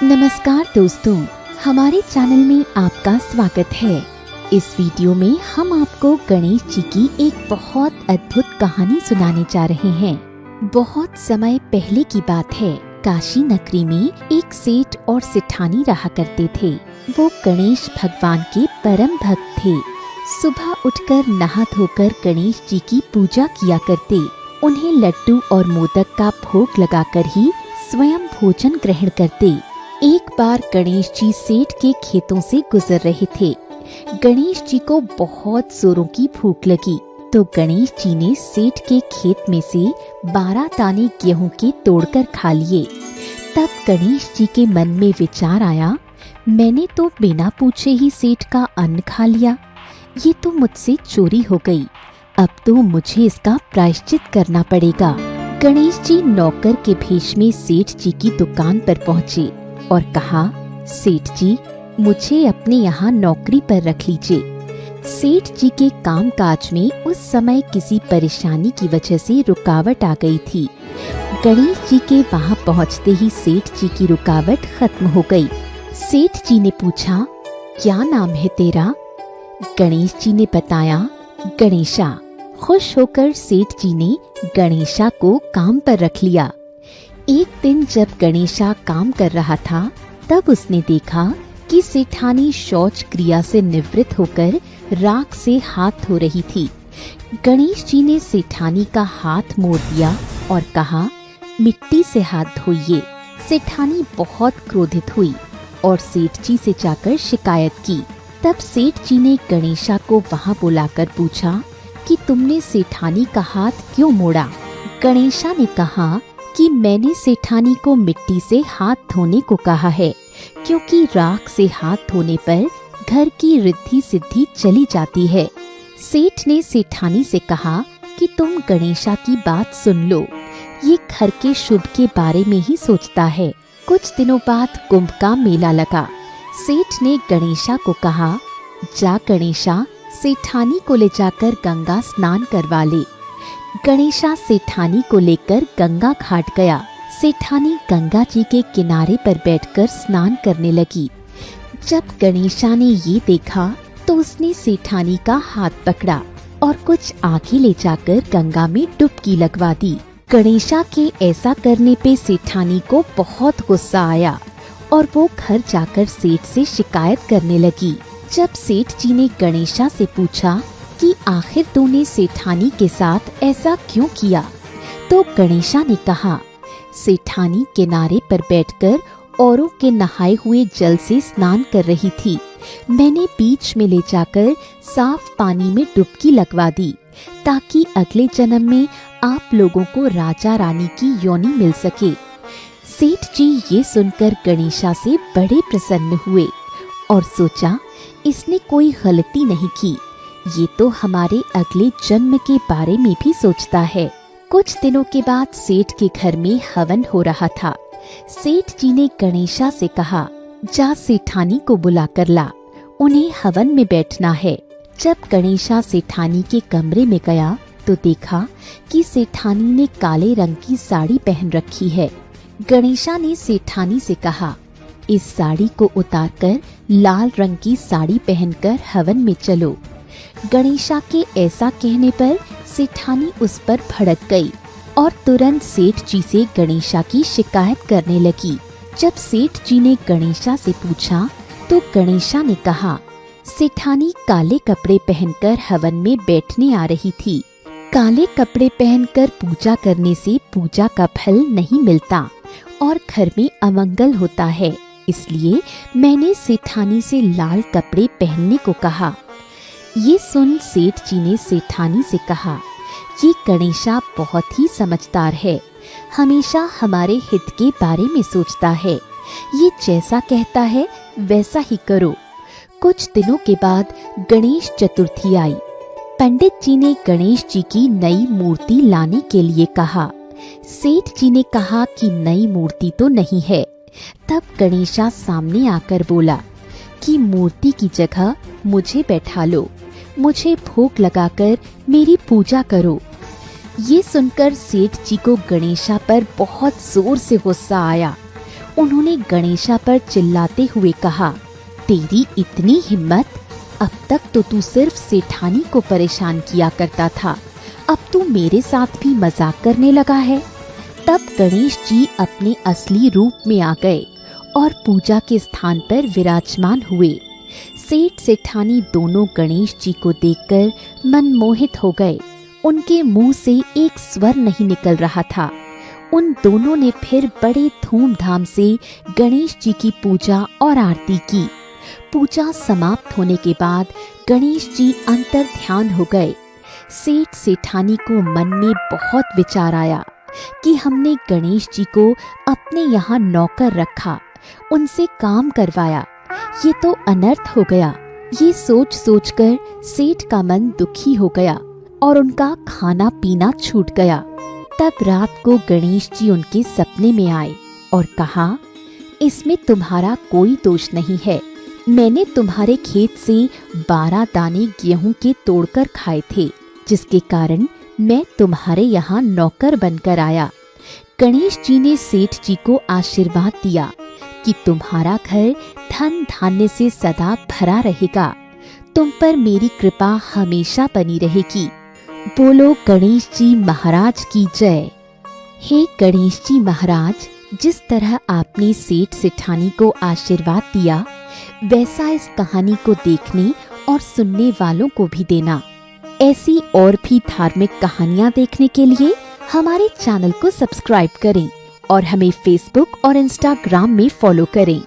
नमस्कार दोस्तों, हमारे चैनल में आपका स्वागत है। इस वीडियो में हम आपको गणेश जी की एक बहुत अद्भुत कहानी सुनाने जा रहे हैं। बहुत समय पहले की बात है। काशी नगरी में एक सेठ और सेठानी रहा करते थे। वो गणेश भगवान के परम भक्त थे। सुबह उठकर नहा धोकर गणेश जी की पूजा किया करते। उन्हें लड्डू और मोदक का भोग लगाकर ही स्वयं भोजन ग्रहण करते। एक बार गणेश जी सेठ के खेतों से गुजर रहे थे। गणेश जी को बहुत जोरों की भूख लगी, तो गणेश जी ने सेठ के खेत में से 12 दाने गेहूं के तोड़कर खा लिए। तब गणेश जी के मन में विचार आया, मैंने तो बिना पूछे ही सेठ का अन्न खा लिया। ये तो मुझसे चोरी हो गई। अब तो मुझे इसका प्रायश्चित करना पड़ेगा। गणेश जी नौकर के भेष में सेठ जी की दुकान पर पहुँचे और कहा, सेठ जी, मुझे अपने यहाँ नौकरी पर रख लीजिए। सेठ जी के काम काज में उस समय किसी परेशानी की वजह से रुकावट आ गई थी। गणेश जी के वहाँ पहुँचते ही सेठ जी की रुकावट खत्म हो गई। सेठ जी ने पूछा, क्या नाम है तेरा? गणेश जी ने बताया, गणेशा। खुश होकर सेठ जी ने गणेशा को काम पर रख लिया। एक दिन जब गणेशा काम कर रहा था, तब उसने देखा कि सेठानी शौच क्रिया से निवृत्त होकर राख से हाथ धो रही थी। गणेश जी ने सेठानी का हाथ मोड़ दिया और कहा, मिट्टी से हाथ धोइए। सेठानी बहुत क्रोधित हुई और सेठ जी से जाकर शिकायत की। तब सेठ जी ने गणेशा को वहाँ बुलाकर पूछा कि तुमने सेठानी का हाथ क्यों मोड़ा? गणेशा ने कहा कि मैंने सेठानी को मिट्टी से हाथ धोने को कहा है, क्योंकि राख से हाथ धोने पर घर की रिद्धि सिद्धि चली जाती है। सेठ ने सेठानी से कहा कि तुम गणेशा की बात सुन लो, ये घर के शुभ के बारे में ही सोचता है। कुछ दिनों बाद कुंभ का मेला लगा। सेठ ने गणेशा को कहा, जा गणेशा, सेठानी को ले जाकर गंगा स्नान करवा ले। गणेशा सेठानी को लेकर गंगा घाट गया। सेठानी गंगा जी के किनारे पर बैठकर स्नान करने लगी। जब गणेशा ने ये देखा तो उसने सेठानी का हाथ पकड़ा और कुछ आगे ले जाकर गंगा में डुबकी लगवा दी। गणेशा के ऐसा करने पे सेठानी को बहुत गुस्सा आया और वो घर जाकर सेठ से शिकायत करने लगी। जब सेठ जी ने गणेशा से पूछा कि आखिर तूने सेठानी के साथ ऐसा क्यों किया, तो गणेशा ने कहा, सेठानी किनारे पर बैठकर औरों के नहाए हुए जल से स्नान कर रही थी। मैंने बीच में ले जाकर साफ पानी में डुबकी लगवा दी, ताकि अगले जन्म में आप लोगों को राजा रानी की योनि मिल सके। सेठ जी ये सुनकर गणेशा से बड़े प्रसन्न हुए और सोचा, इसने कोई गलती नहीं की, ये तो हमारे अगले जन्म के बारे में भी सोचता है। कुछ दिनों के बाद सेठ के घर में हवन हो रहा था। सेठ जी ने गणेशा से कहा, जा सेठानी को बुला कर ला, उन्हें हवन में बैठना है। जब गणेशा सेठानी के कमरे में गया तो देखा कि सेठानी ने काले रंग की साड़ी पहन रखी है। गणेशा ने सेठानी से कहा, इस साड़ी को उतारकर लाल रंग की साड़ी पहनकर हवन में चलो। गणेशा के ऐसा कहने पर सेठानी उस पर भड़क गई और तुरंत सेठ जी से गणेशा की शिकायत करने लगी। जब सेठ जी ने गणेशा से पूछा तो गणेशा ने कहा, सेठानी काले कपड़े पहनकर हवन में बैठने आ रही थी। काले कपड़े पहनकर पूजा करने से पूजा का फल नहीं मिलता और घर में अमंगल होता है, इसलिए मैंने सेठानी से लाल कपड़े पहनने को कहा। ये सुन सेठ जी ने सेठानी से कहा, ये गणेशा बहुत ही समझदार है, हमेशा हमारे हित के बारे में सोचता है। ये जैसा कहता है वैसा ही करो। कुछ दिनों के बाद गणेश चतुर्थी आई। पंडित जी ने गणेश जी की नई मूर्ति लाने के लिए कहा। सेठ जी ने कहा कि नई मूर्ति तो नहीं है। तब गणेशा सामने आकर बोला कि मूर्ति की जगह मुझे बैठा लो, मुझे भोग लगाकर मेरी पूजा करो। ये सुनकर सेठ जी को गणेशा पर बहुत जोर से गुस्सा आया। उन्होंने गणेशा पर चिल्लाते हुए कहा, तेरी इतनी हिम्मत! अब तक तो तू सिर्फ सेठानी को परेशान किया करता था, अब तू मेरे साथ भी मजाक करने लगा है। तब गणेश जी अपने असली रूप में आ गए और पूजा के स्थान पर विराजमान हुए। सेठ सेठानी दोनों गणेश जी को देखकर मनमोहित हो गए। उनके मुंह से एक स्वर नहीं निकल रहा था। उन दोनों ने फिर बड़े धूमधाम से गणेश जी की पूजा और आरती की। पूजा समाप्त होने के बाद गणेश जी अंतर ध्यान हो गए। सेठ सेठानी को मन में बहुत विचार आया कि हमने गणेश जी को अपने यहाँ नौकर रखा, उनसे काम करवाया, ये तो अनर्थ हो गया। ये सोच सोचकर सेठ का मन दुखी हो गया और उनका खाना पीना छूट गया। तब रात को गणेश जी उनके सपने में आए और कहा, इसमें तुम्हारा कोई दोष नहीं है। मैंने तुम्हारे खेत से 12 दाने गेहूं के तोड़कर खाए थे, जिसके कारण मैं तुम्हारे यहाँ नौकर बनकर आया। गणेश जी ने सेठ जी को आशीर्वाद दिया कि तुम्हारा घर धन धान्य से सदा भरा रहेगा, तुम पर मेरी कृपा हमेशा बनी रहेगी। बोलो गणेश जी महाराज की जय। हे गणेश जी महाराज, जिस तरह आपने सेठ सेठानी को आशीर्वाद दिया, वैसा इस कहानी को देखने और सुनने वालों को भी देना। ऐसी और भी धार्मिक कहानियाँ देखने के लिए हमारे चैनल को सब्सक्राइब करें और हमें फेसबुक और इंस्टाग्राम में फॉलो करें।